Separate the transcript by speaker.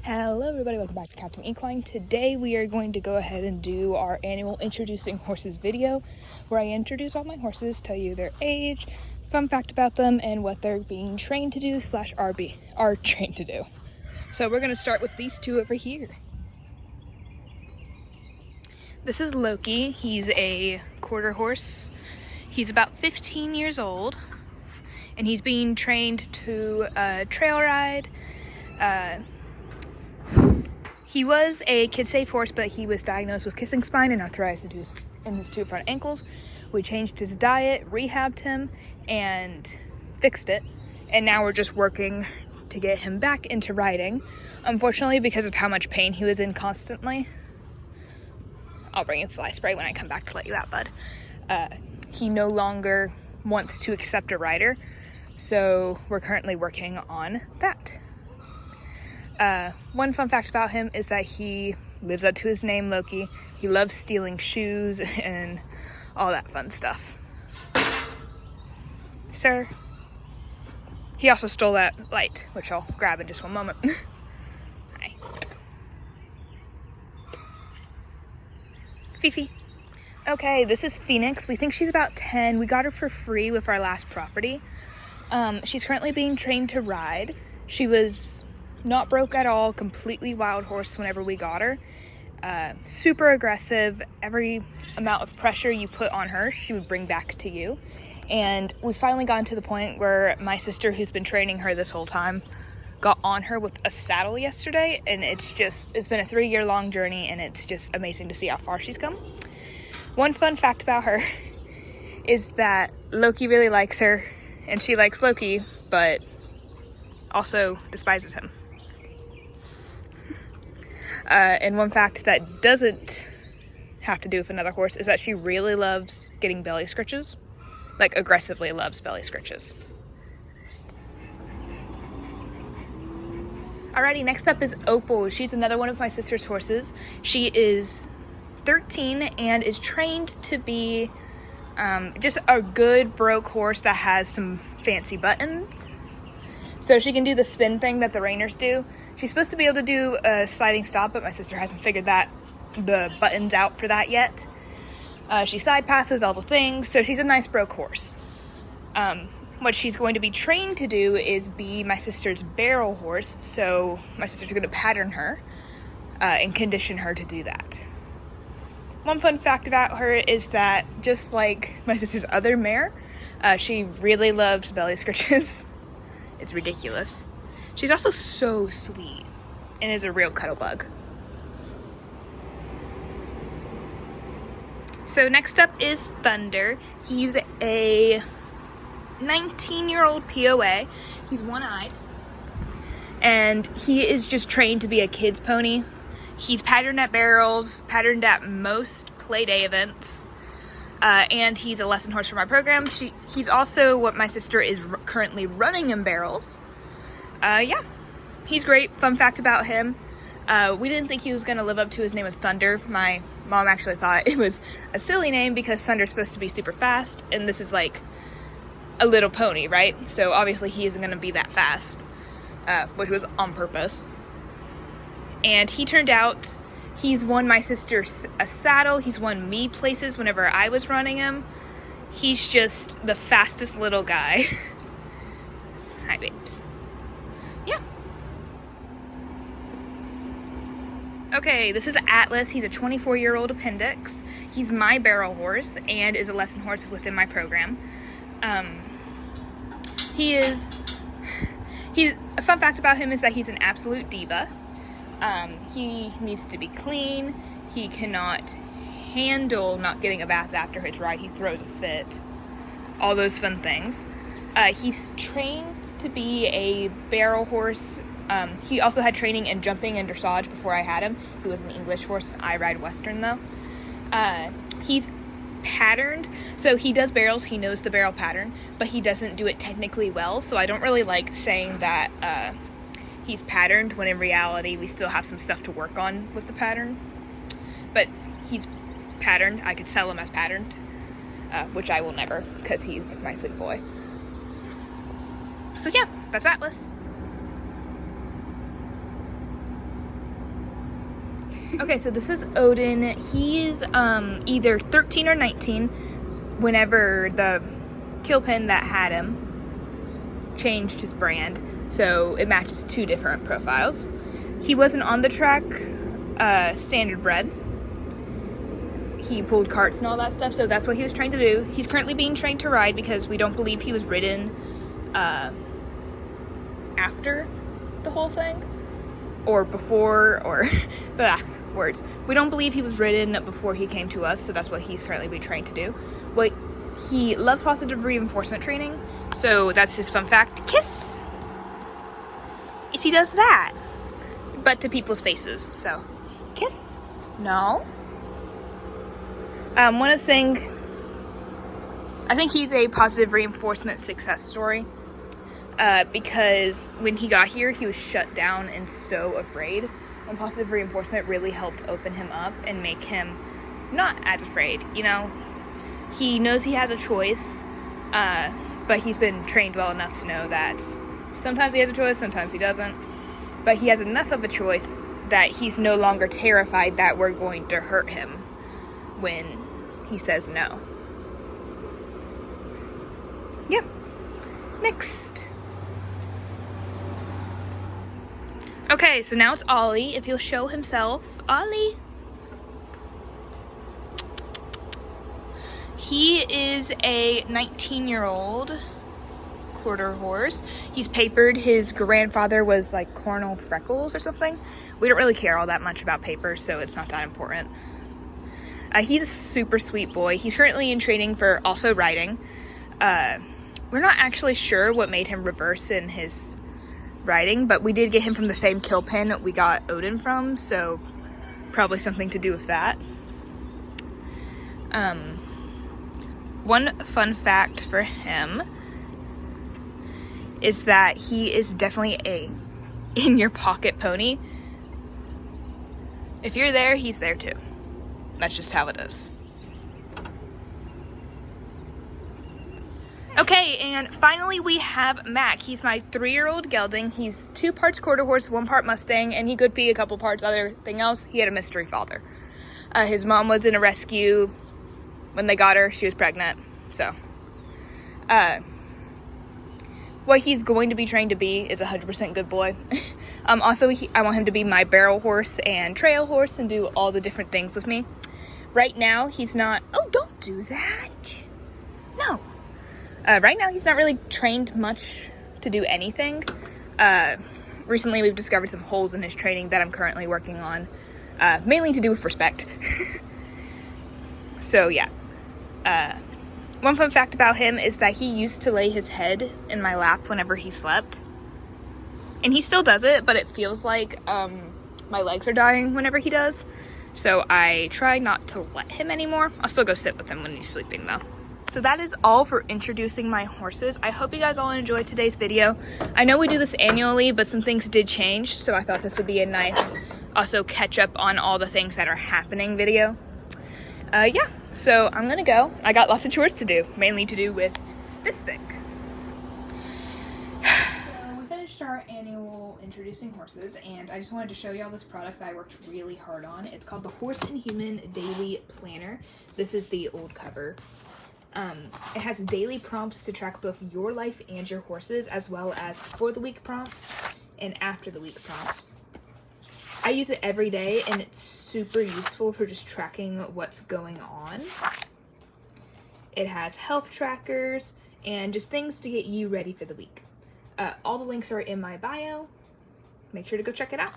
Speaker 1: Hello everybody, welcome back to Captain Equine. Today we are going to go ahead and do our annual Introducing Horses video, where I introduce all my horses, tell you their age, fun fact about them, and what they're being trained to do / are trained to do. So we're going to start with these two over here. This is Loki. He's a quarter horse. He's about 15 years old, and he's being trained to trail ride. He was a kid-safe horse, but he was diagnosed with kissing spine and arthritis in his two front ankles. We changed his diet, rehabbed him, and fixed it. And now we're just working to get him back into riding. Unfortunately, because of how much pain he was in constantly. I'll bring you fly spray when I come back to let you out, bud. He no longer wants to accept a rider, so we're currently working on that. One fun fact about him is that he lives up to his name, Loki. He loves stealing shoes and all that fun stuff. Sir. He also stole that light, which I'll grab in just one moment. Hi. Fifi. Okay, this is Phoenix. We think she's about 10. We got her for free with our last property. She's currently being trained to ride. She was not broke at all, completely wild horse whenever we got her. Super aggressive. Every amount of pressure you put on her, she would bring back to you. And we finally gotten to the point where my sister, who's been training her this whole time, got on her with a saddle yesterday, and it's been a 3-year-long journey, and it's just amazing to see how far she's come. One fun fact about her is that Loki really likes her, and she likes Loki, but also despises him. And one fact that doesn't have to do with another horse is that she really loves getting belly scritches. Like, aggressively loves belly scritches. Alrighty, next up is Opal. She's another one of my sister's horses. She is 13 and is trained to be just a good broke horse that has some fancy buttons. So she can do the spin thing that the reiners do. She's supposed to be able to do a sliding stop, but my sister hasn't figured the buttons out for that yet. She side passes all the things, so she's a nice broke horse. What she's going to be trained to do is be my sister's barrel horse, so my sister's going to pattern her and condition her to do that. One fun fact about her is that, just like my sister's other mare, she really loves belly scritches. It's ridiculous. She's also so sweet and is a real cuddle bug. So next up is Thunder. He's a 19-year-old POA. He's one-eyed. And he is just trained to be a kid's pony. He's patterned at barrels, patterned at most play day events. And he's a lesson horse for my program. He's also what my sister is currently running in barrels. Yeah, he's great. Fun fact about him, we didn't think he was going to live up to his name of Thunder. My mom actually thought it was a silly name because Thunder's supposed to be super fast, and this is like a little pony, right? So obviously he isn't going to be that fast, which was on purpose. And he turned out, he's won my sister a saddle. He's won me places whenever I was running him. He's just the fastest little guy. Hi, babes. Yeah. Okay, this is Atlas. He's a 24-year-old appendix. He's my barrel horse and is a lesson horse within my program. A fun fact about him is that he's an absolute diva. He needs to be clean. He cannot handle not getting a bath after his ride. He throws a fit. All those fun things. He's trained to be a barrel horse. He also had training in jumping and dressage before I had him. He was an English horse. I ride Western though. He's patterned. So he does barrels. He knows the barrel pattern, but he doesn't do it technically well. So I don't really like saying that he's patterned when in reality we still have some stuff to work on with the pattern. But he's patterned. I could sell him as patterned, which I will never because he's my sweet boy. So yeah, that's Atlas. Okay, so this is Odin. He's either 13 or 19 whenever the kill pen that had him changed his brand, so it matches 2 different profiles. He wasn't on the track standard bred. He pulled carts and all that stuff, so that's what he was trying to do. He's currently being trained to ride because we don't believe he was ridden after the whole thing, or before, or words. We don't believe he was ridden before he came to us, so that's what he's currently being trained to do. What he loves positive reinforcement training, so that's his fun fact. Kiss! Yes, he does that, but to people's faces. So, kiss? No. One of the things, I think he's a positive reinforcement success story, because when he got here, he was shut down and so afraid. And positive reinforcement really helped open him up and make him not as afraid, you know? He knows he has a choice, but he's been trained well enough to know that sometimes he has a choice, sometimes he doesn't. But he has enough of a choice that he's no longer terrified that we're going to hurt him when he says no. Yeah. Next. Okay, so now it's Ollie. If he'll show himself. Ollie. He is a 19-year-old quarter horse. He's papered. His grandfather was like Colonel Freckles or something. We don't really care all that much about papers, so it's not that important. He's a super sweet boy. He's currently in training for also riding. We're not actually sure what made him reverse in his riding, but we did get him from the same kill pen we got Odin from, so probably something to do with that. One fun fact for him is that he is definitely a in-your-pocket pony. If you're there, he's there too. That's just how it is. Okay, and finally we have Mac. He's my 3-year-old gelding. He's 2 parts quarter horse, 1 part Mustang, and he could be a couple parts other thing else. He had a mystery father. His mom was in a rescue. When they got her, she was pregnant. So, what he's going to be trained to be is a 100% good boy. Also, I want him to be my barrel horse and trail horse and do all the different things with me. Right now, he's not... Oh, don't do that. No. Right now, he's not really trained much to do anything. Recently, we've discovered some holes in his training that I'm currently working on. Mainly to do with respect. So, yeah. One fun fact about him is that he used to lay his head in my lap whenever he slept. And he still does it, but it feels like my legs are dying whenever he does. So I try not to let him anymore. I'll still go sit with him when he's sleeping though. So that is all for introducing my horses. I hope you guys all enjoyed today's video. I know we do this annually, but some things did change, so I thought this would be a nice also catch up on all the things that are happening video. Yeah, so I'm gonna go. I got lots of chores to do, mainly to do with this thing. So we finished our annual introducing horses, and I just wanted to show y'all this product that I worked really hard on. It's called the Horse and Human Daily Planner. This is the old cover. It has daily prompts to track both your life and your horses, as well as before the week prompts and after the week prompts. I use it every day, and it's super useful for just tracking what's going on. It has health trackers and just things to get you ready for the week. All the links are in my bio. Make sure to go check it out.